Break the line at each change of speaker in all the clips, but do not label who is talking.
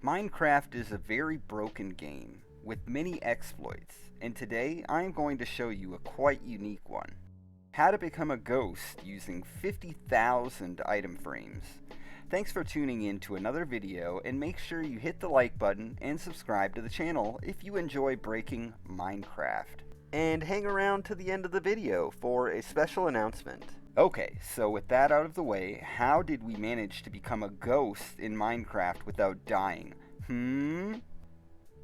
Minecraft is a very broken game with many exploits, and today I am going to show you a quite unique one. How to become a ghost using 50,000 item frames. Thanks for tuning in to another video, and make sure you hit the like button and subscribe to the channel if you enjoy breaking Minecraft. And hang around to the end of the video for a special announcement. Okay, so with that out of the way, how did we manage to become a ghost in Minecraft without dying?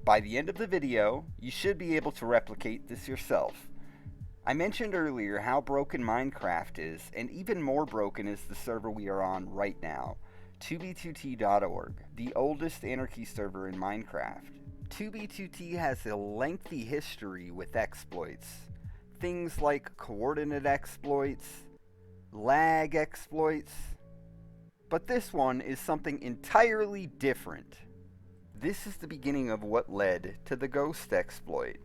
By the end of the video, you should be able to replicate this yourself. I mentioned earlier how broken Minecraft is, and even more broken is the server we are on right now, 2b2t.org, the oldest anarchy server in Minecraft. 2b2t has a lengthy history with exploits. Things like coordinate exploits, lag exploits, but this one is something entirely different. This is the beginning of what led to the ghost exploit.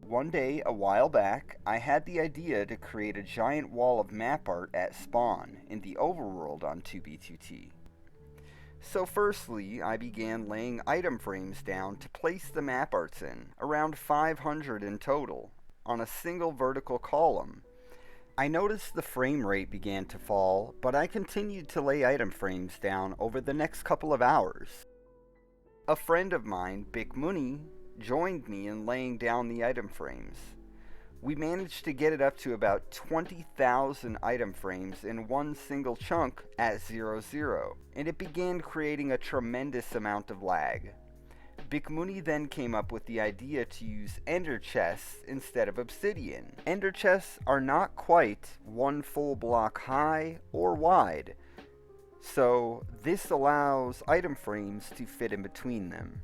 One day, a while back, I had the idea to create a giant wall of map art at spawn in the overworld on 2b2t. So firstly, I began laying item frames down to place the map arts in, around 500 in total, on a single vertical column. I noticed the frame rate began to fall, but I continued to lay item frames down over the next couple of hours. A friend of mine, Big Money, joined me in laying down the item frames. We managed to get it up to about 20,000 item frames in one single chunk at 0, and it began creating a tremendous amount of lag. Big Money then came up with the idea to use ender chests instead of obsidian. Ender chests are not quite one full block high or wide, so this allows item frames to fit in between them.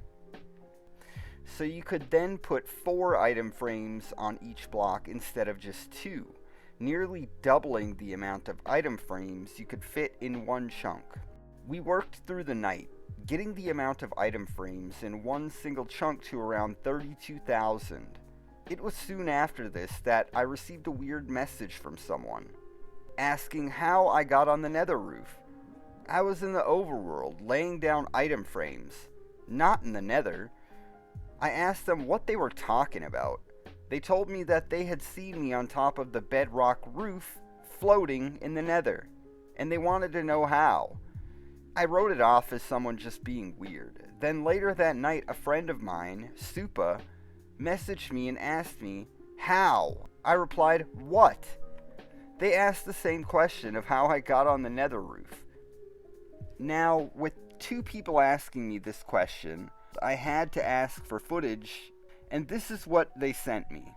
So you could then put 4 item frames on each block instead of just 2, nearly doubling the amount of item frames you could fit in one chunk. We worked through the night, getting the amount of item frames in one single chunk to around 32,000. It was soon after this that I received a weird message from someone, asking how I got on the nether roof. I was in the overworld laying down item frames, not in the nether. I asked them what they were talking about. They told me that they had seen me on top of the bedrock roof floating in the nether, and they wanted to know how. I wrote it off as someone just being weird. Then later that night, a friend of mine, Supa, messaged me and asked me, how? I replied, what? They asked the same question of how I got on the nether roof. Now, with 2 people asking me this question, I had to ask for footage, and this is what they sent me.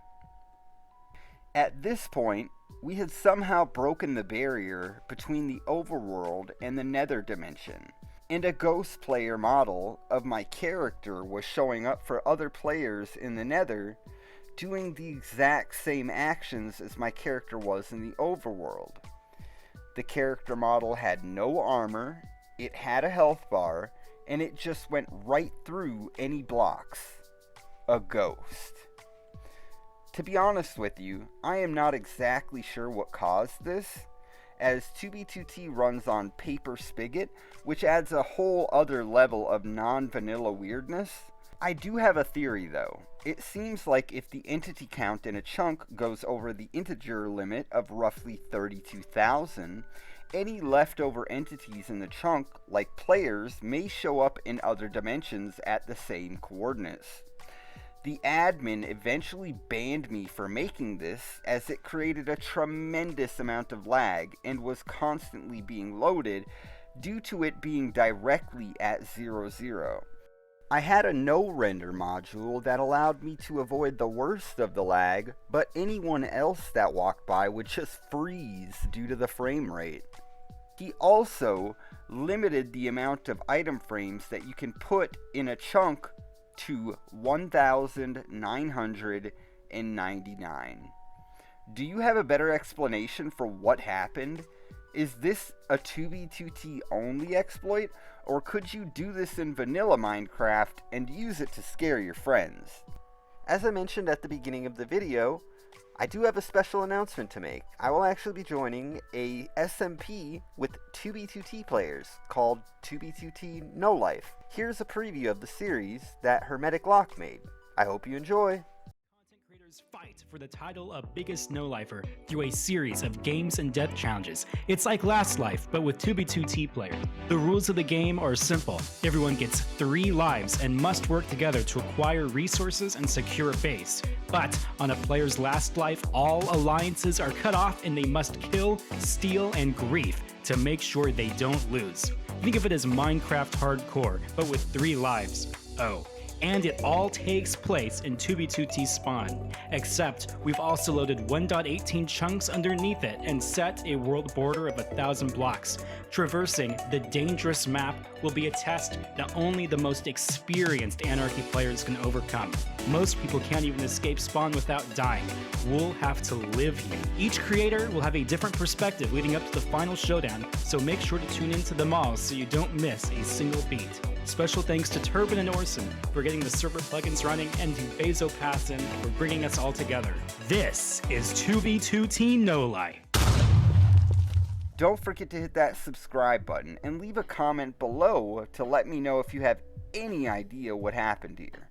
At this point, we had somehow broken the barrier between the overworld and the nether dimension, and a ghost player model of my character was showing up for other players in the nether, doing the exact same actions as my character was in the overworld. The character model had no armor, it had a health bar, and it just went right through any blocks. A ghost. To be honest with you, I am not exactly sure what caused this, as 2b2t runs on Paper Spigot, which adds a whole other level of non-vanilla weirdness. I do have a theory though. It seems like if the entity count in a chunk goes over the integer limit of roughly 32,000, any leftover entities in the chunk, like players, may show up in other dimensions at the same coordinates. The admin eventually banned me for making this, as it created a tremendous amount of lag and was constantly being loaded due to it being directly at 0. I had a no render module that allowed me to avoid the worst of the lag, but anyone else that walked by would just freeze due to the frame rate. He also limited the amount of item frames that you can put in a chunk to 1,999. Do you have a better explanation for what happened? Is this a 2b2t only exploit, or could you do this in vanilla Minecraft and use it to scare your friends? As I mentioned at the beginning of the video, I do have a special announcement to make. I will actually be joining a SMP with 2B2T players called 2B2T No Life. Here's a preview of the series that Hermetic Lock made. I hope you enjoy.
Content creators fight for the title of Biggest No-Lifer through a series of games and death challenges. It's like Last Life, but with 2B2T players. The rules of the game are simple. Everyone gets 3 lives and must work together to acquire resources and secure a base. But on a player's last life, all alliances are cut off and they must kill, steal, and grief to make sure they don't lose. Think of it as Minecraft hardcore, but with 3 lives. Oh. And it all takes place in 2B2T spawn, except we've also loaded 1.18 chunks underneath it and set a world border of 1,000 blocks. Traversing the dangerous map will be a test that only the most experienced Anarchy players can overcome. Most people can't even escape spawn without dying. We'll have to live here. Each creator will have a different perspective leading up to the final showdown, so make sure to tune into them all so you don't miss a single beat. Special thanks to Turbin and Orson for getting the server plugins running, and to Bezo Passon for bringing us all together. This is 2B2T No Life.
Don't forget to hit that subscribe button and leave a comment below to let me know if you have any idea what happened here.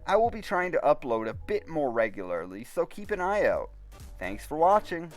I will be trying to upload a bit more regularly, so keep an eye out. Thanks for watching.